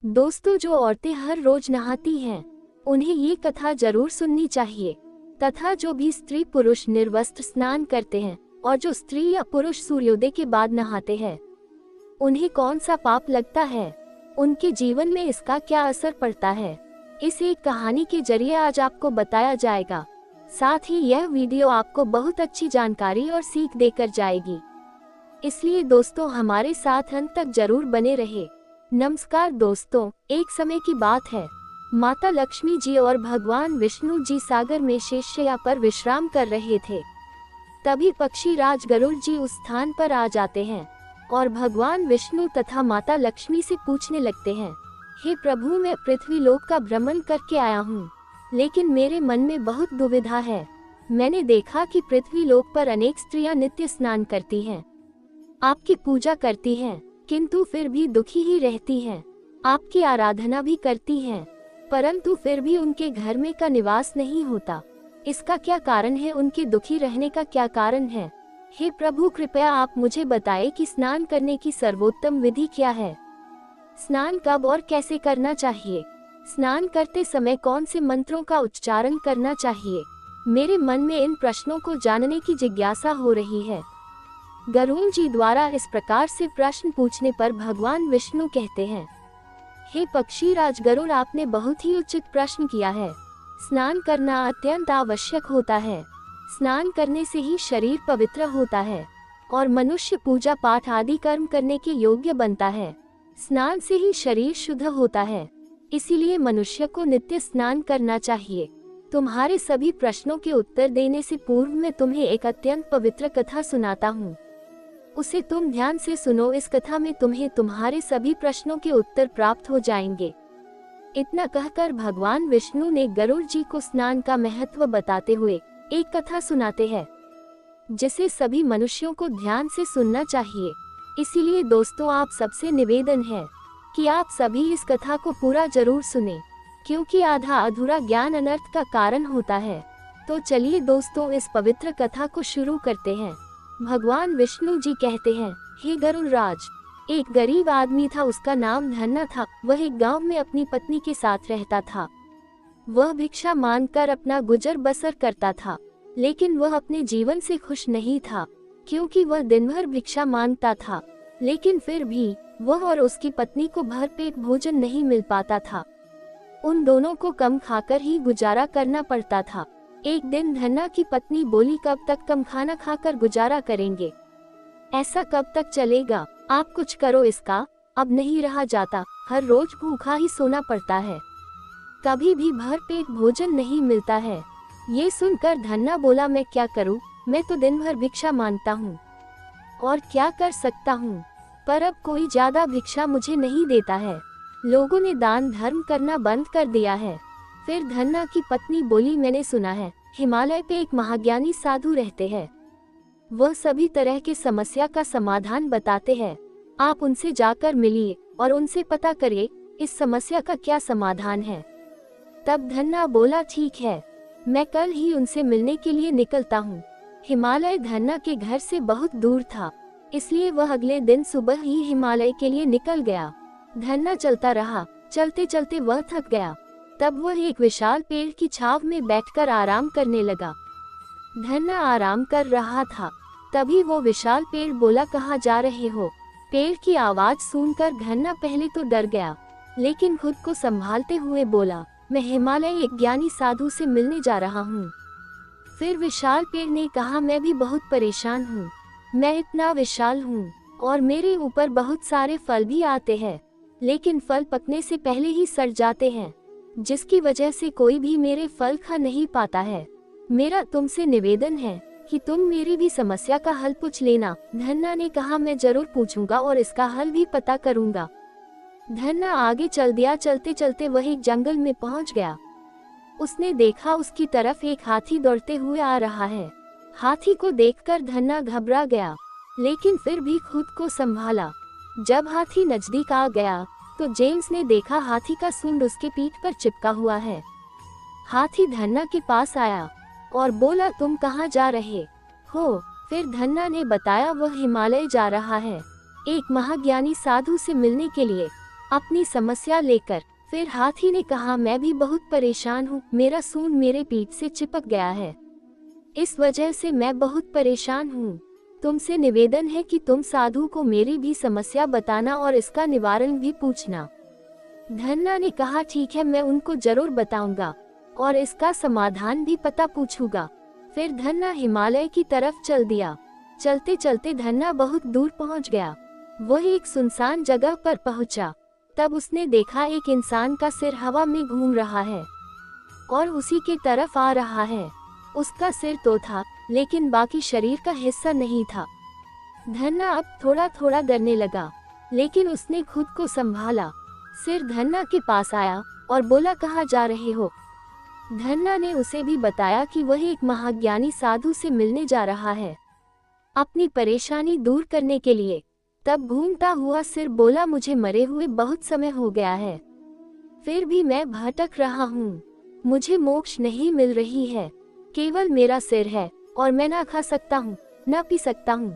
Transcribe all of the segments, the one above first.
दोस्तों, जो औरतें हर रोज नहाती हैं, उन्हें ये कथा जरूर सुननी चाहिए। तथा जो भी स्त्री पुरुष निर्वस्त्र स्नान करते हैं और जो स्त्री या पुरुष सूर्योदय के बाद नहाते हैं, उन्हें कौन सा पाप लगता है, उनके जीवन में इसका क्या असर पड़ता है, इस एक कहानी के जरिए आज आपको बताया जाएगा। साथ ही यह वीडियो आपको बहुत अच्छी जानकारी और सीख देकर जाएगी, इसलिए दोस्तों हमारे साथ अंत तक जरूर बने रहे। नमस्कार दोस्तों, एक समय की बात है, माता लक्ष्मी जी और भगवान विष्णु जी सागर में शेषशय्या पर विश्राम कर रहे थे। तभी पक्षी राज गरुड़ जी उस स्थान पर आ जाते हैं और भगवान विष्णु तथा माता लक्ष्मी से पूछने लगते हैं, हे प्रभु, मैं पृथ्वी लोक का भ्रमण करके आया हूँ, लेकिन मेरे मन में बहुत दुविधा है। मैंने देखा कि पृथ्वी लोक पर अनेक स्त्रियां नित्य स्नान करती हैं, आपकी पूजा करती हैं, किंतु फिर भी दुखी ही रहती हैं। आपकी आराधना भी करती हैं, परंतु फिर भी उनके घर में का निवास नहीं होता। इसका क्या कारण है? उनके दुखी रहने का क्या कारण है? हे प्रभु, कृपया आप मुझे बताएं कि स्नान करने की सर्वोत्तम विधि क्या है। स्नान कब और कैसे करना चाहिए? स्नान करते समय कौन से मंत्रों का उच्चारण करना चाहिए? मेरे मन में इन प्रश्नों को जानने की जिज्ञासा हो रही है। गरुड़ जी द्वारा इस प्रकार से प्रश्न पूछने पर भगवान विष्णु कहते हैं, हे पक्षीराज गरुड़, आपने बहुत ही उचित प्रश्न किया है। स्नान करना अत्यंत आवश्यक होता है। स्नान करने से ही शरीर पवित्र होता है और मनुष्य पूजा पाठ आदि कर्म करने के योग्य बनता है। स्नान से ही शरीर शुद्ध होता है, इसीलिए मनुष्य को नित्य स्नान करना चाहिए। तुम्हारे सभी प्रश्नों के उत्तर देने से पूर्व मैं तुम्हें एक अत्यंत पवित्र कथा सुनाता हूँ, उसे तुम ध्यान से सुनो। इस कथा में तुम्हें तुम्हारे सभी प्रश्नों के उत्तर प्राप्त हो जाएंगे। इतना कहकर भगवान विष्णु ने गरुड़ जी को स्नान का महत्व बताते हुए एक कथा सुनाते हैं, जिसे सभी मनुष्यों को ध्यान से सुनना चाहिए। इसीलिए दोस्तों, आप सबसे निवेदन है कि आप सभी इस कथा को पूरा जरूर सुने, क्योंकि आधा अधूरा ज्ञान अनर्थ का कारण होता है। तो चलिए दोस्तों, इस पवित्र कथा को शुरू करते हैं। भगवान विष्णु जी कहते हैं, हे गरुड़ राज, एक गरीब आदमी था, उसका नाम धन्ना था। वह एक गांव में अपनी पत्नी के साथ रहता था। वह भिक्षा मांगकर अपना गुजर बसर करता था, लेकिन वह अपने जीवन से खुश नहीं था, क्योंकि वह दिन भर भिक्षा मांगता था, लेकिन फिर भी वह और उसकी पत्नी को भरपेट भोजन नहीं मिल पाता था। उन दोनों को कम खाकर ही गुजारा करना पड़ता था। एक दिन धन्ना की पत्नी बोली, कब तक कम खाना खाकर गुजारा करेंगे? ऐसा कब तक चलेगा? आप कुछ करो, इसका अब नहीं रहा जाता। हर रोज भूखा ही सोना पड़ता है, कभी भी भर पेट भोजन नहीं मिलता है। ये सुनकर धन्ना बोला, मैं क्या करूं? मैं तो दिन भर भिक्षा मांगता हूं, और क्या कर सकता हूं? पर अब कोई ज्यादा भिक्षा मुझे नहीं देता है। लोगों ने दान धर्म करना बंद कर दिया है। फिर धन्ना की पत्नी बोली, मैंने सुना है हिमालय पे एक महाज्ञानी साधु रहते हैं। वह सभी तरह की समस्या का समाधान बताते हैं। आप उनसे जाकर मिलिए और उनसे पता करिए इस समस्या का क्या समाधान है। तब धन्ना बोला, ठीक है, मैं कल ही उनसे मिलने के लिए निकलता हूँ। हिमालय धन्ना के घर से बहुत दूर था, इसलिए वह अगले दिन सुबह ही हिमालय के लिए निकल गया। धन्ना चलता रहा, चलते चलते वह थक गया। तब वह एक विशाल पेड़ की छांव में बैठकर आराम करने लगा। धन्ना आराम कर रहा था, तभी वो विशाल पेड़ बोला, कहाँ जा रहे हो? पेड़ की आवाज सुनकर धन्ना पहले तो डर गया, लेकिन खुद को संभालते हुए बोला, मैं हिमालय एक ज्ञानी साधु से मिलने जा रहा हूँ। फिर विशाल पेड़ ने कहा, मैं भी बहुत परेशान हूँ। मैं इतना विशाल हूँ और मेरे ऊपर बहुत सारे फल भी आते हैं, लेकिन फल पकने से पहले ही सड़ जाते हैं, जिसकी वजह से कोई भी मेरे फल खा नहीं पाता है। मेरा तुमसे निवेदन है कि तुम मेरी भी समस्या का हल पूछ लेना। धन्ना ने कहा, मैं जरूर पूछूंगा और इसका हल भी पता करूंगा। धन्ना आगे चल दिया। चलते चलते वह एक जंगल में पहुंच गया। उसने देखा उसकी तरफ एक हाथी दौड़ते हुए आ रहा है। हाथी को देखकर धन्ना घबरा गया, लेकिन फिर भी खुद को संभाला। जब हाथी नजदीक आ गया तो जेम्स ने देखा हाथी का सूंड उसके पीठ पर चिपका हुआ है। हाथी धन्ना के पास आया और बोला, तुम कहाँ जा रहे हो? फिर धन्ना ने बताया, वह हिमालय जा रहा है, एक महाज्ञानी साधु से मिलने के लिए। अपनी समस्या लेकर। फिर हाथी ने कहा, मैं भी बहुत परेशान हूँ, मेरा सूंड मेरे पीठ से चिपक गया है, इस वजह से मैं बहुत परेशान हूँ। तुमसे निवेदन है कि तुम साधु को मेरी भी समस्या बताना और इसका निवारण भी पूछना। धन्ना ने कहा, ठीक है, मैं उनको जरूर बताऊंगा और इसका समाधान भी पता पूछूंगा। फिर धन्ना हिमालय की तरफ चल दिया। चलते चलते धन्ना बहुत दूर पहुंच गया। वह एक सुनसान जगह पर पहुंचा। तब उसने देखा एक इंसान का सिर हवा में घूम रहा है और उसी के तरफ आ रहा है। उसका सिर तो था, लेकिन बाकी शरीर का हिस्सा नहीं था। धन्ना अब थोड़ा थोड़ा डरने लगा, लेकिन उसने खुद को संभाला। सिर धन्ना के पास आया और बोला, कहाँ जा रहे हो? धन्ना ने उसे भी बताया कि वह एक महाज्ञानी साधु से मिलने जा रहा है, अपनी परेशानी दूर करने के लिए। तब घूमता हुआ सिर बोला, मुझे मरे हुए बहुत समय हो गया है, फिर भी मैं भटक रहा हूँ। मुझे मोक्ष नहीं मिल रही है, केवल मेरा सिर है और मैं ना खा सकता हूँ, न पी सकता हूँ,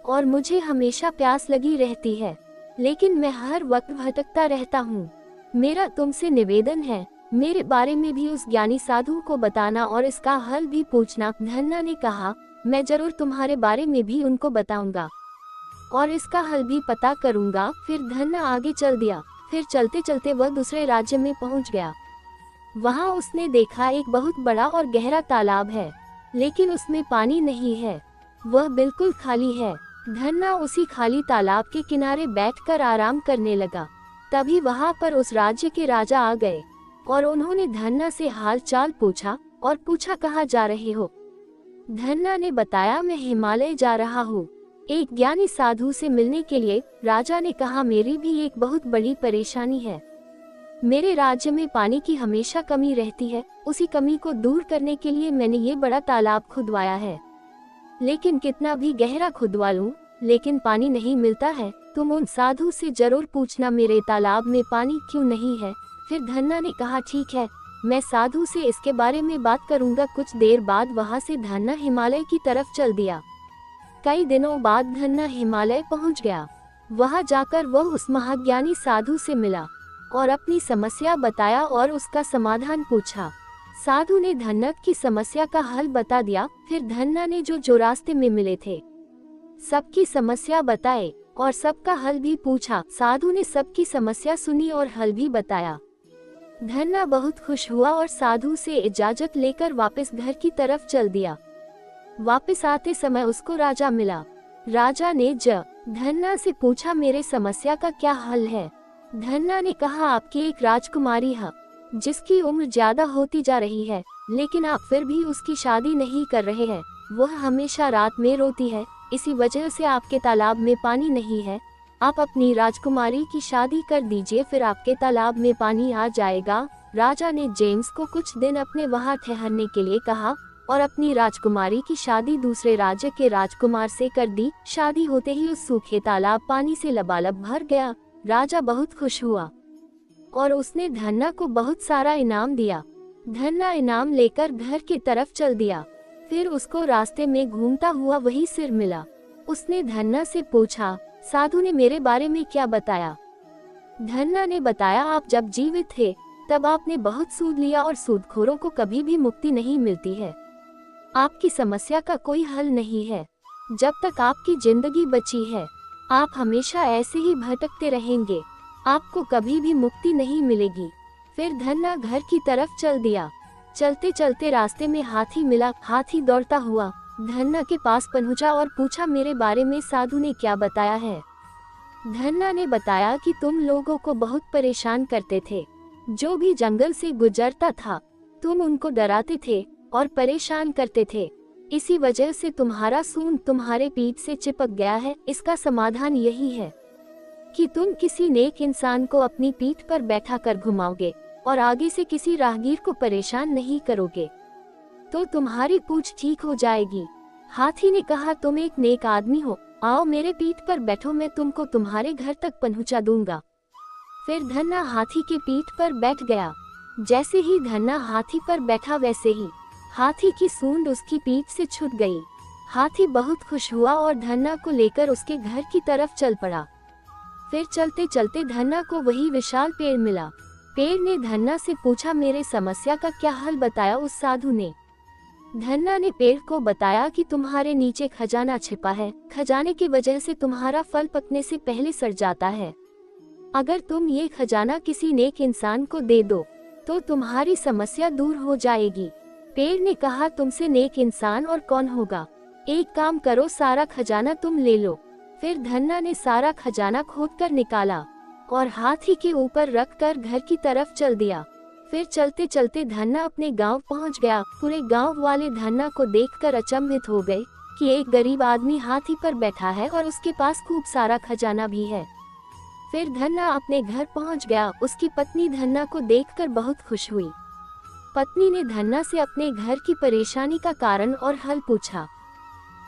और मुझे हमेशा प्यास लगी रहती है, लेकिन मैं हर वक्त भटकता रहता हूँ। मेरा तुमसे निवेदन है, मेरे बारे में भी उस ज्ञानी साधु को बताना और इसका हल भी पूछना। धन्ना ने कहा, मैं जरूर तुम्हारे बारे में भी उनको बताऊंगा और इसका हल भी पता करूंगा। फिर धन्ना आगे चल दिया। फिर चलते चलते वह दूसरे राज्य में पहुंच गया। वहां उसने देखा एक बहुत बड़ा और गहरा तालाब है, लेकिन उसमें पानी नहीं है, वह बिल्कुल खाली है। धन्ना उसी खाली तालाब के किनारे बैठकर आराम करने लगा। तभी वहां पर उस राज्य के राजा आ गए और उन्होंने धन्ना से हाल चाल पूछा और पूछा, कहाँ जा रहे हो? धन्ना ने बताया, मैं हिमालय जा रहा हूँ, एक ज्ञानी साधु से मिलने के लिए। राजा ने कहा, मेरी भी एक बहुत बड़ी परेशानी है, मेरे राज्य में पानी की हमेशा कमी रहती है, उसी कमी को दूर करने के लिए मैंने ये बड़ा तालाब खुदवाया है, लेकिन कितना भी गहरा खुदवा लूं, लेकिन पानी नहीं मिलता है। तुम उन साधु से जरूर पूछना मेरे तालाब में पानी क्यों नहीं है। फिर धन्ना ने कहा, ठीक है, मैं साधु से इसके बारे में बात करूंगा। कुछ देर बाद वहां से धन्ना हिमालय की तरफ चल दिया। कई दिनों बाद धन्ना हिमालय पहुंच गया। वहां जाकर वह उस महाज्ञानी साधु से मिला और अपनी समस्या बताया और उसका समाधान पूछा। साधु ने धन्ना की समस्या का हल बता दिया। फिर धन्ना ने जो रास्ते में मिले थे सबकी समस्या बताए और सबका हल भी पूछा। साधु ने सबकी समस्या सुनी और हल भी बताया। धन्ना बहुत खुश हुआ और साधु से इजाजत लेकर वापस घर की तरफ चल दिया। वापस आते समय उसको राजा मिला। राजा ने धन्ना से पूछा, मेरे समस्या का क्या हल है? धन्ना ने कहा, आपकी एक राजकुमारी है जिसकी उम्र ज्यादा होती जा रही है, लेकिन आप फिर भी उसकी शादी नहीं कर रहे हैं। वह हमेशा रात में रोती है, इसी वजह से आपके तालाब में पानी नहीं है। आप अपनी राजकुमारी की शादी कर दीजिए, फिर आपके तालाब में पानी आ जाएगा। राजा ने जेम्स को कुछ दिन अपने वहां ठहरने के लिए कहा और अपनी राजकुमारी की शादी दूसरे राज्य के राजकुमार से कर दी। शादी होते ही उस सूखे तालाब पानी से लबालब भर गया। राजा बहुत खुश हुआ और उसने धन्ना को बहुत सारा इनाम दिया। धन्ना इनाम लेकर घर की तरफ चल दिया। फिर उसको रास्ते में घूमता हुआ वही सिर मिला। उसने धन्ना से पूछा, साधु ने मेरे बारे में क्या बताया? धन्ना ने बताया, आप जब जीवित थे तब आपने बहुत सूद लिया और सूदखोरों को कभी भी मुक्ति नहीं मिलती है। आपकी समस्या का कोई हल नहीं है। जब तक आपकी जिंदगी बची है आप हमेशा ऐसे ही भटकते रहेंगे, आपको कभी भी मुक्ति नहीं मिलेगी। फिर धन्ना घर की तरफ चल दिया। चलते चलते रास्ते में हाथी मिला। हाथी दौड़ता हुआ धन्ना के पास पहुंचा और पूछा, मेरे बारे में साधु ने क्या बताया है? धन्ना ने बताया कि तुम लोगों को बहुत परेशान करते थे, जो भी जंगल से गुजरता था तुम उनको डराते थे और परेशान करते थे, इसी वजह से तुम्हारा सूंड तुम्हारे पीठ से चिपक गया है। इसका समाधान यही है कि तुम किसी नेक इंसान को अपनी पीठ पर बैठा कर घुमाओगे और आगे से किसी राहगीर को परेशान नहीं करोगे तो तुम्हारी पूंछ ठीक हो जाएगी। हाथी ने कहा, तुम एक नेक आदमी हो, आओ मेरे पीठ पर बैठो, मैं तुमको तुम्हारे घर तक पहुंचा दूंगा। फिर धन्ना हाथी के पीठ पर बैठ गया। जैसे ही धन्ना हाथी पर बैठा वैसे ही हाथी की सूंड उसकी पीठ से छूट गई। हाथी बहुत खुश हुआ और धन्ना को लेकर उसके घर की तरफ चल पड़ा। फिर चलते चलते धन्ना को वही विशाल पेड़ मिला। पेड़ ने धन्ना से पूछा, मेरे समस्या का क्या हल बताया उस साधु ने। धन्ना ने पेड़ को बताया कि तुम्हारे नीचे खजाना छिपा है, खजाने की वजह से तुम्हारा फल पकने से पहले सड़ जाता है। अगर तुम ये खजाना किसी नेक इंसान को दे दो तो तुम्हारी समस्या दूर हो जाएगी। पेड़ ने कहा, तुमसे नेक इंसान और कौन होगा, एक काम करो, सारा खजाना तुम ले लो। फिर धन्ना ने सारा खजाना खोदकर निकाला और हाथी के ऊपर रखकर घर की तरफ चल दिया। फिर चलते चलते धन्ना अपने गांव पहुंच गया। पूरे गांव वाले धन्ना को देखकर अचंभित हो गए कि एक गरीब आदमी हाथी पर बैठा है और उसके पास खूब सारा खजाना भी है। फिर धन्ना अपने घर पहुंच गया। उसकी पत्नी धन्ना को देखकर बहुत खुश हुई। पत्नी ने धन्ना से अपने घर की परेशानी का कारण और हल पूछा।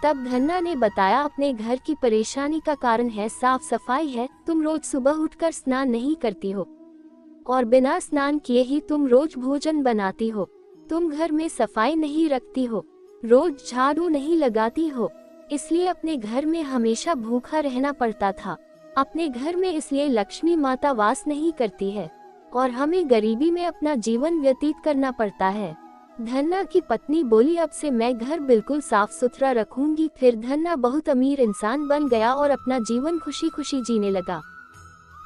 तब धन्ना ने बताया, अपने घर की परेशानी का कारण है साफ सफाई है। तुम रोज सुबह उठकर स्नान नहीं करती हो और बिना स्नान किए ही तुम रोज भोजन बनाती हो। तुम घर में सफाई नहीं रखती हो, रोज झाड़ू नहीं लगाती हो, इसलिए अपने घर में हमेशा भूखा रहना पड़ता था। अपने घर में इसलिए लक्ष्मी माता वास नहीं करती है और हमें गरीबी में अपना जीवन व्यतीत करना पड़ता है। धन्ना की पत्नी बोली, अब से मैं घर बिल्कुल साफ सुथरा रखूंगी। फिर धन्ना बहुत अमीर इंसान बन गया और अपना जीवन खुशी खुशी जीने लगा।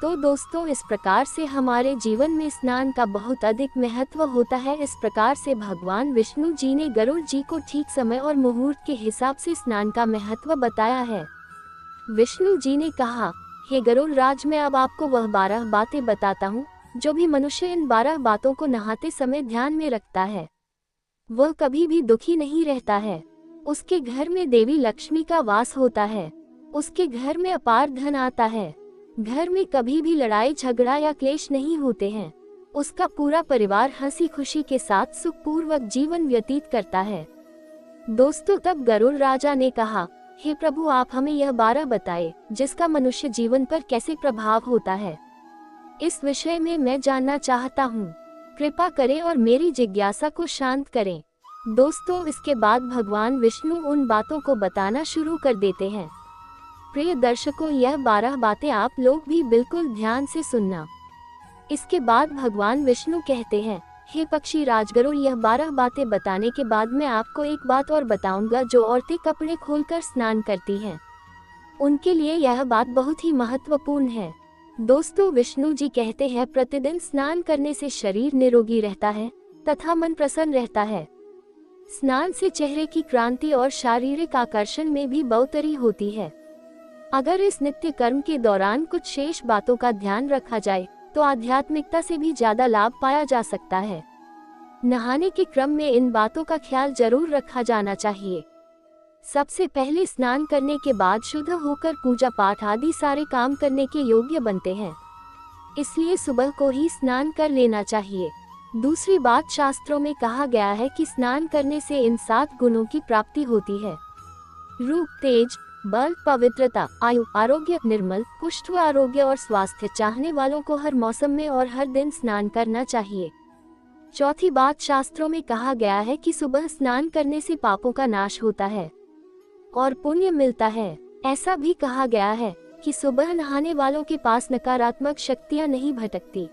तो दोस्तों, इस प्रकार से हमारे जीवन में स्नान का बहुत अधिक महत्व होता है। इस प्रकार से भगवान विष्णु जी ने गरुड़ जी को ठीक समय और मुहूर्त के हिसाब से स्नान का महत्व बताया है। विष्णु जी ने कहा, हे गरुड़ राज, मैं अब आपको वह 12 बातें बताता हूँ। जो भी मनुष्य इन 12 बातों को नहाते समय ध्यान में रखता है वह कभी भी दुखी नहीं रहता है। उसके घर में देवी लक्ष्मी का वास होता है, उसके घर में अपार धन आता है, घर में कभी भी लड़ाई झगड़ा या क्लेश नहीं होते हैं, उसका पूरा परिवार हंसी खुशी के साथ सुखपूर्वक जीवन व्यतीत करता है। दोस्तों, तब गरुड़ राजा ने कहा, हे प्रभु, आप हमें यह 12 बताए जिसका मनुष्य जीवन पर कैसे प्रभाव होता है। इस विषय में मैं जानना चाहता हूँ, कृपा करें और मेरी जिज्ञासा को शांत करें। दोस्तों, इसके बाद भगवान विष्णु उन बातों को बताना शुरू कर देते हैं। प्रिय दर्शकों, यह 12 बातें आप लोग भी बिल्कुल ध्यान से सुनना। इसके बाद भगवान विष्णु कहते हैं, हे पक्षी राजगरुड़, यह 12 बातें बताने के बाद मैं आपको एक बात और बताऊंगा। जो औरतें कपड़े खोलकर स्नान करती हैं उनके लिए यह बात बहुत ही महत्वपूर्ण है। दोस्तों, विष्णु जी कहते हैं, प्रतिदिन स्नान करने से शरीर निरोगी रहता है तथा मन प्रसन्न रहता है। स्नान से चेहरे की क्रांति और शारीरिक आकर्षण में भी बढ़ोतरी होती है। अगर इस नित्य कर्म के दौरान कुछ शेष बातों का ध्यान रखा जाए तो आध्यात्मिकता से भी ज्यादा लाभ पाया जा सकता है। नहाने के क्रम में इन बातों का ख्याल जरूर रखा जाना चाहिए। सबसे पहले स्नान करने के बाद शुद्ध होकर पूजा पाठ आदि सारे काम करने के योग्य बनते हैं, इसलिए सुबह को ही स्नान कर लेना चाहिए। दूसरी बात, शास्त्रों में कहा गया है कि स्नान करने से इन 7 गुणों की प्राप्ति होती है। रूप, तेज, बल, पवित्रता, आयु, आरोग्य, निर्मल, पुष्ट आरोग्य और स्वास्थ्य चाहने वालों को हर मौसम में और हर दिन स्नान करना चाहिए। चौथी बात, शास्त्रों में कहा गया है कि सुबह स्नान करने से पापों का नाश होता है और पुण्य मिलता है। ऐसा भी कहा गया है कि सुबह नहाने वालों के पास नकारात्मक शक्तियां नहीं भटकती,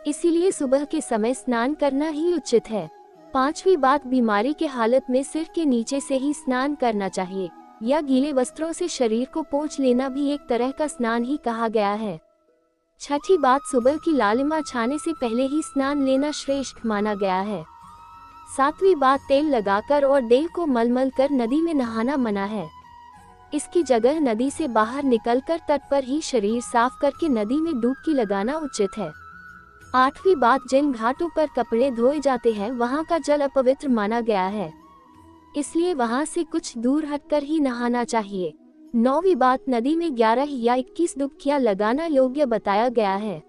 इसीलिए सुबह के समय स्नान करना ही उचित है। पांचवी बात, बीमारी के हालत में सिर के नीचे से ही स्नान करना चाहिए या गीले वस्त्रों से शरीर को पोंछ लेना भी एक तरह का स्नान ही कहा गया है। छठी बात, सुबह की लालिमा छाने से पहले ही स्नान लेना श्रेष्ठ माना गया है। सातवीं बात, तेल लगाकर और देह को मलमल कर नदी में नहाना मना है। इसकी जगह नदी से बाहर निकलकर तट पर ही शरीर साफ करके नदी में डुबकी लगाना उचित है। आठवीं बात, जिन घाटों पर कपड़े धोए जाते हैं वहां का जल अपवित्र माना गया है, इसलिए वहां से कुछ दूर हटकर ही नहाना चाहिए। नौवीं बात, नदी में 11 या 21 डुबकियां लगाना योग्य बताया गया है।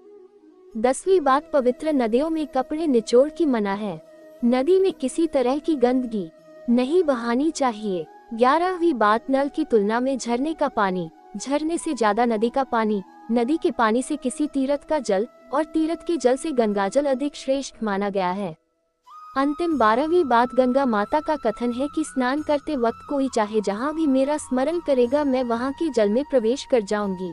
10वीं बात, पवित्र नदियों में कपड़े निचोड़ की मना है। नदी में किसी तरह की गंदगी नहीं बहानी चाहिए। 11वीं बात, नल की तुलना में झरने का पानी, झरने से ज्यादा नदी का पानी, नदी के पानी से किसी तीर्थ का जल और तीर्थ के जल से गंगाजल अधिक श्रेष्ठ माना गया है। अंतिम 12वीं बात, गंगा माता का कथन है कि स्नान करते वक्त कोई चाहे जहाँ भी मेरा स्मरण करेगा मैं वहाँ के जल में प्रवेश कर जाऊंगी।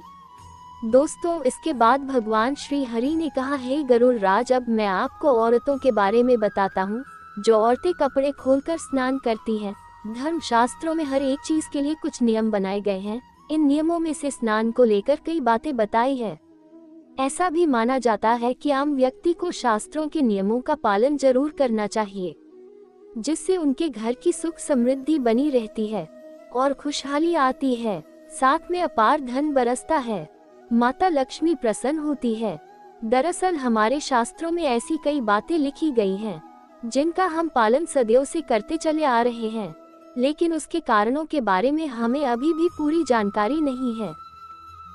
दोस्तों, इसके बाद भगवान श्री हरि ने कहा, हे गरुड़ राज, अब मैं आपको औरतों के बारे में बताता हूँ जो औरतें कपड़े खोलकर स्नान करती हैं। धर्म शास्त्रों में हर एक चीज के लिए कुछ नियम बनाए गए हैं। इन नियमों में से स्नान को लेकर कई बातें बताई है। ऐसा भी माना जाता है कि आम व्यक्ति को शास्त्रों के नियमों का पालन जरूर करना चाहिए, जिससे उनके घर की सुख समृद्धि बनी रहती है और खुशहाली आती है। साथ में अपार धन बरसता है, माता लक्ष्मी प्रसन्न होती है। दरअसल हमारे शास्त्रों में ऐसी कई बातें लिखी गई हैं जिनका हम पालन सदियों से करते चले आ रहे हैं, लेकिन उसके कारणों के बारे में हमें अभी भी पूरी जानकारी नहीं है।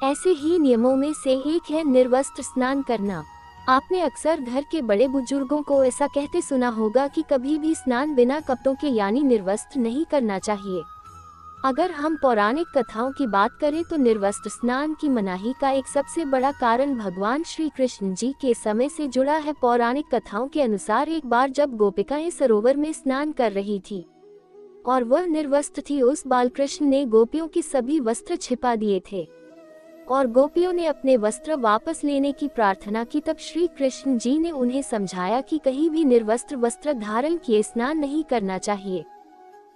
ऐसे ही नियमों में से एक है निर्वस्त्र स्नान करना। आपने अक्सर घर के बड़े बुजुर्गों को ऐसा कहते सुना होगा कि कभी भी स्नान बिना कपड़ों के यानी निर्वस्त्र नहीं करना चाहिए। अगर हम पौराणिक कथाओं की बात करें तो निर्वस्त्र स्नान की मनाही का एक सबसे बड़ा कारण भगवान श्री कृष्ण जी के समय से जुड़ा है। पौराणिक कथाओं के अनुसार एक बार जब गोपिकाएं सरोवर में स्नान कर रही थी और वह निर्वस्त्र थी, उस बालकृष्ण ने गोपियों के सभी वस्त्र छिपा दिए थे और गोपियों ने अपने वस्त्र वापस लेने की प्रार्थना की। तब श्री कृष्ण जी ने उन्हें समझाया कि कहीं भी निर्वस्त्र वस्त्र धारण किए स्नान नहीं करना चाहिए,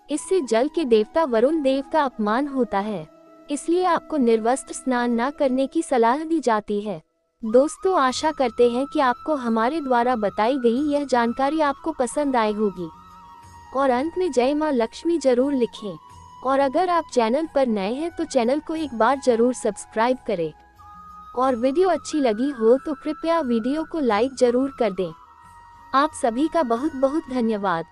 इससे जल के देवता वरुण देव का अपमान होता है। इसलिए आपको निर्वस्त्र स्नान न करने की सलाह दी जाती है। दोस्तों, आशा करते हैं कि आपको हमारे द्वारा बताई गई यह जानकारी आपको पसंद आई होगी और अंत में जय मां लक्ष्मी जरूर लिखें। और अगर आप चैनल पर नए हैं तो चैनल को एक बार जरूर सब्सक्राइब करें और वीडियो अच्छी लगी हो तो कृपया वीडियो को लाइक जरूर कर दें। आप सभी का बहुत बहुत धन्यवाद।